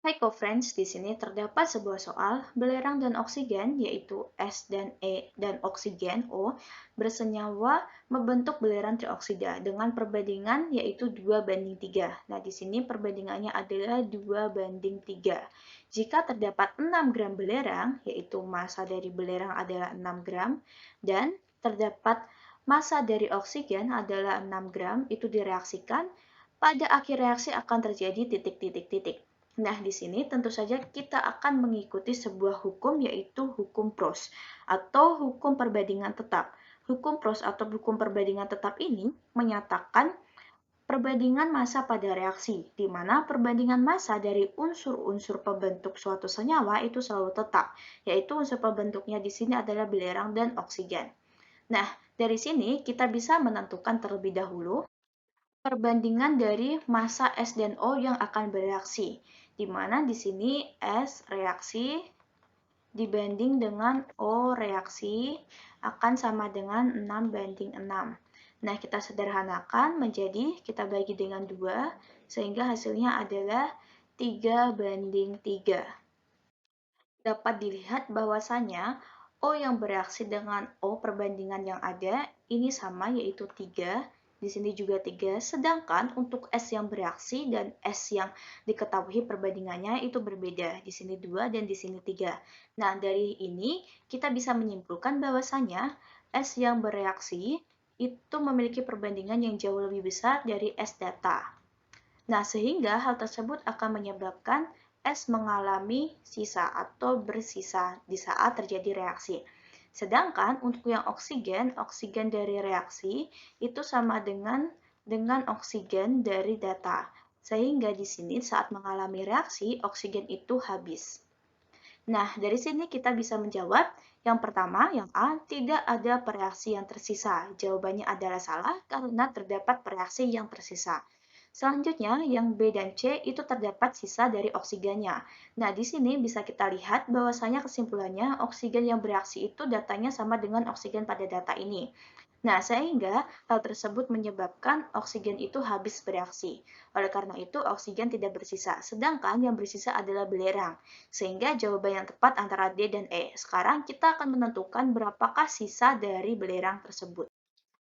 Hai co-friends, di sini terdapat sebuah soal belerang dan oksigen, yaitu S dan E dan oksigen O, bersenyawa membentuk belerang trioksida dengan perbandingan yaitu 2:3. Nah, di sini perbandingannya adalah 2:3. Jika terdapat 6 gram belerang, yaitu massa dari belerang adalah 6 gram, dan terdapat massa dari oksigen adalah 6 gram, itu direaksikan, pada akhir reaksi akan terjadi titik-titik-titik. Nah, di sini tentu saja kita akan mengikuti sebuah hukum yaitu hukum Proust atau hukum perbandingan tetap. Hukum Proust atau hukum perbandingan tetap ini menyatakan perbandingan massa pada reaksi, di mana perbandingan massa dari unsur-unsur pembentuk suatu senyawa itu selalu tetap, yaitu unsur pembentuknya di sini adalah belerang dan oksigen. Nah, dari sini kita bisa menentukan terlebih dahulu perbandingan dari massa S dan O yang akan bereaksi, di mana di sini S reaksi dibanding dengan O reaksi akan sama dengan 6:6. Nah, kita sederhanakan menjadi kita bagi dengan 2, sehingga hasilnya adalah 3:3. Dapat dilihat bahwasanya O yang bereaksi dengan O perbandingan yang ada ini sama yaitu 3. Di sini juga 3, sedangkan untuk S yang bereaksi dan S yang diketahui perbandingannya itu berbeda. Di sini 2 dan di sini 3. Nah, dari ini kita bisa menyimpulkan bahwasanya S yang bereaksi itu memiliki perbandingan yang jauh lebih besar dari S data. Nah, sehingga hal tersebut akan menyebabkan es mengalami sisa atau bersisa di saat terjadi reaksi. Sedangkan untuk yang oksigen, oksigen dari reaksi itu sama dengan oksigen dari data. Sehingga di sini saat mengalami reaksi, oksigen itu habis. Nah, dari sini kita bisa menjawab yang pertama, yang A, tidak ada reaksi yang tersisa. Jawabannya adalah salah karena terdapat reaksi yang tersisa. Selanjutnya, yang B dan C itu terdapat sisa dari oksigennya. Nah, di sini bisa kita lihat bahwasanya kesimpulannya oksigen yang bereaksi itu datanya sama dengan oksigen pada data ini. Nah, sehingga hal tersebut menyebabkan oksigen itu habis bereaksi. Oleh karena itu, oksigen tidak bersisa, sedangkan yang bersisa adalah belerang. Sehingga jawaban yang tepat antara D dan E. Sekarang kita akan menentukan berapakah sisa dari belerang tersebut.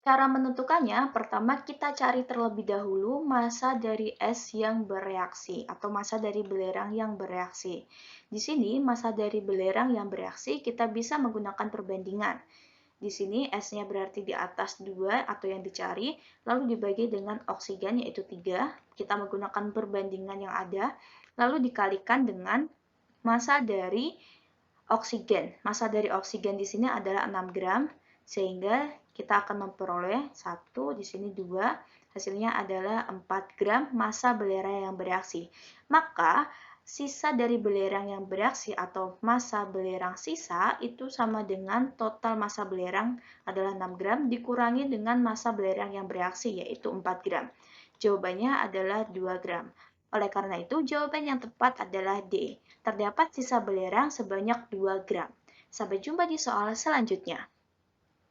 Cara menentukannya, pertama kita cari terlebih dahulu massa dari es yang bereaksi atau massa dari belerang yang bereaksi. Di sini massa dari belerang yang bereaksi kita bisa menggunakan perbandingan. Di sini S-nya berarti di atas 2 atau yang dicari, lalu dibagi dengan oksigen yaitu 3. Kita menggunakan perbandingan yang ada, lalu dikalikan dengan massa dari oksigen. Massa dari oksigen di sini adalah 6 gram, sehingga kita akan memperoleh 1, di sini 2, hasilnya adalah 4 gram massa belerang yang bereaksi. Maka, sisa dari belerang yang bereaksi atau massa belerang sisa itu sama dengan total massa belerang adalah 6 gram dikurangi dengan massa belerang yang bereaksi yaitu 4 gram. Jawabannya adalah 2 gram. Oleh karena itu, jawaban yang tepat adalah D. Terdapat sisa belerang sebanyak 2 gram. Sampai jumpa di soal selanjutnya.